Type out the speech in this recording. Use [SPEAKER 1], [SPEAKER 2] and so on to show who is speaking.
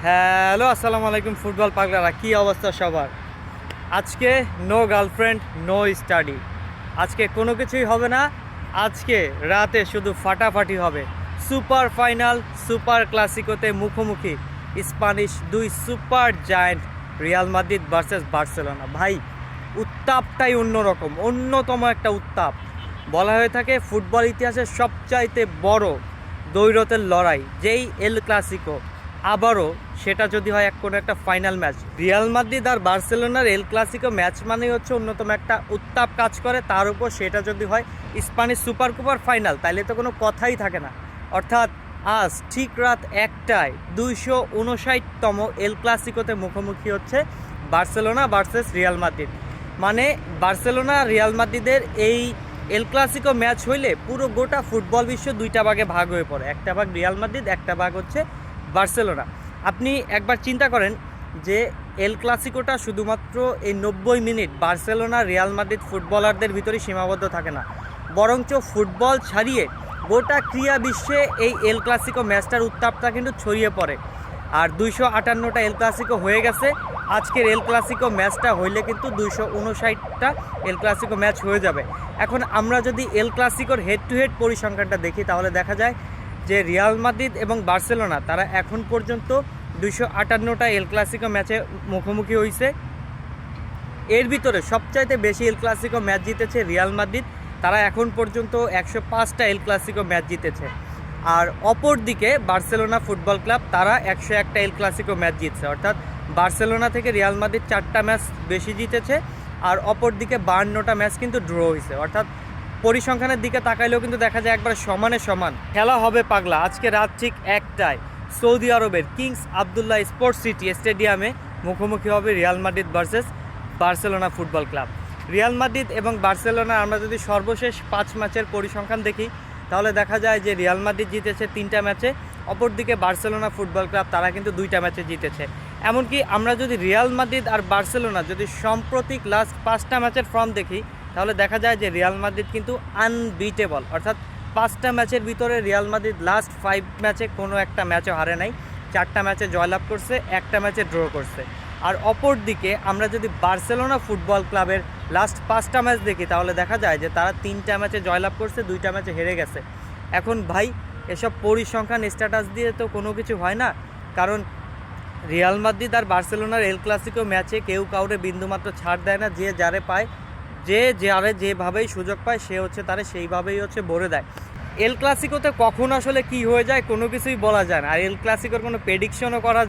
[SPEAKER 1] Hello, আসসালামু আলাইকুম football পাগলারা, কি অবস্থা সবার? আজকে নো গার্লফ্রেন্ড, নো স্টাডি। আজকে কোনো কিছুই হবে না। আজকে রাতে শুধু ফাটাফাটি হবে। সুপার ফাইনাল, সুপার ক্লাসিকোতে মুখোমুখি স্প্যানিশ দুই super giant Real Madrid versus Barcelona. ভাই, উত্তাপটাই অন্যরকম, অন্যতম একটা উত্তাপ। বলা হয়ে থাকে ফুটবল ইতিহাসের সবচাইতে বড় দ্বৈরথের লড়াই যেই এল ক্লাসিকো, আবারও সেটা যদি হয় কোনো একটা ফাইনাল ম্যাচ। রিয়াল মাদ্রিদ আর বার্সেলোনার এল ক্লাসিকো ম্যাচ মানেই হচ্ছে অন্যতম একটা উত্তাপ কাজ করে। তার উপর সেটা যদি হয় স্প্যানিশ সুপার কুপার ফাইনাল, তাইলে তো কোনো কথাই থাকে না। অর্থাৎ আজ ঠিক রাত 1টায় 259তম এল ক্লাসিকোতে মুখোমুখি হচ্ছে বার্সেলোনা ভার্সেস রিয়াল মাদ্রিদ। মানে বার্সেলোনা রিয়াল মাদ্রিদের এই এল ক্লাসিকো ম্যাচ হইলে পুরো গোটা ফুটবল বিশ্ব দুইটা ভাগে ভাগ হয়ে পড়ে। একটা ভাগ রিয়াল মাদ্রিদ, একটা ভাগ হচ্ছে বার্সেলোনা। আপনি একবার চিন্তা করেন যে এল ক্লাসিকোটা শুধুমাত্র এই 90 মিনিট বার্সেলোনা রিয়াল মাদ্রিদ ফুটবলারদের ভিতরেই সীমাবদ্ধ থাকে না, বরঞ্চ ফুটবল ছাড়িয়ে গোটা ক্রীড়া বিশ্বে এই এল ক্লাসিকো ম্যাচটার উত্তাপটা কিন্তু ছড়িয়ে পড়ে। আর 258টা এল ক্লাসিকো হয়ে গেছে। আজকের এল ক্লাসিকো ম্যাচটা হইলে কিন্তু 259টা এল ক্লাসিকো ম্যাচ হয়ে যাবে। এখন আমরা যদি এল ক্লাসিকোর হেড টু হেড পরিসংখ্যানটা দেখি, তাহলে দেখা যায় যে রিয়াল মাদ্রিদ এবং বার্সেলোনা তারা এখন পর্যন্ত 258টা এল ক্লাসিকো ম্যাচে মুখোমুখি হয়েছে। এর ভিতরে সবচাইতে বেশি এল ক্লাসিকো ম্যাচ জিতেছে রিয়াল মাদ্রিদ। তারা এখন পর্যন্ত 105টা এল ক্লাসিকো ম্যাচ জিতেছে। আর অপর দিকে বার্সেলোনা ফুটবল ক্লাব তারা 101টা এল ক্লাসিকো ম্যাচ জিতছে। অর্থাৎ বার্সেলোনা থেকে রিয়াল মাদ্রিদ 4টা ম্যাচ বেশি জিতেছে, আর অপর দিকে 52টা ম্যাচ কিন্তু ড্র হয়েছে। অর্থাৎ পরিসংখ্যানের দিকে তাকাইলেও কিন্তু দেখা যায় একবার সমানে সমান খেলা হবে পাগলা। আজকে রাত ঠিক 1টায় সৌদি আরবের কিংস আবদুল্লাহ স্পোর্টস সিটি স্টেডিয়ামে মুখোমুখি হবে Real Madrid versus Barcelona football club. Real Madrid এবং বার্সেলোনা আমরা যদি সর্বশেষ 5 ম্যাচের পরিসংখ্যান দেখি, তাহলে দেখা যায় যে রিয়াল মাদ্রিদ জিতেছে 3টা ম্যাচে, অপরদিকে বার্সেলোনা ফুটবল ক্লাব তারা কিন্তু 2টা ম্যাচে জিতেছে। এমনকি আমরা যদি রিয়াল মাদ্রিদ আর বার্সেলোনা যদি সাম্প্রতিক লাস্ট 5টা ম্যাচের ফর্ম দেখি, তাহলে দেখা যায় যে রিয়াল মাদ্রিদ কিন্তু আনবিটেবল। অর্থাৎ 5টা ম্যাচের ভিতরে রিয়াল মাদ্রিদ লাস্ট 5 ম্যাচে কোনো একটা ম্যাচও হারে নাই, 4টা ম্যাচে জয়লাভ করছে, একটা ম্যাচে ড্র করছে। আর অপর দিকে আমরা যদি বার্সেলোনা ফুটবল ক্লাবের লাস্ট 5টা ম্যাচ দেখি, তাহলে দেখা যায় যে তারা 3টা ম্যাচে জয়লাভ করছে, 2টা ম্যাচে হেরে গেছে। এখন ভাই, এসব পরিসংখ্যান স্ট্যাটাস দিয়ে তো কোনো কিছু হয় না। কারণ রিয়াল মাদ্রিদ আর বার্সেলোনার এল ক্লাসিকো ম্যাচে কেউ কাউরে বিন্দুমাত্র ছাড় দেয় না। যে যারে পায়, যে যারে যেভাবেই সুযোগ পায়, সে হচ্ছে তারে সেইভাবেই হচ্ছে ভরে দেয়। এল ক্লাসিকোতে কখন আসলে কি হয়ে যায় কোনো কিছুই বলা যায় না, আর এল ক্লাসিকোর কোনো প্রেডিকশনও করা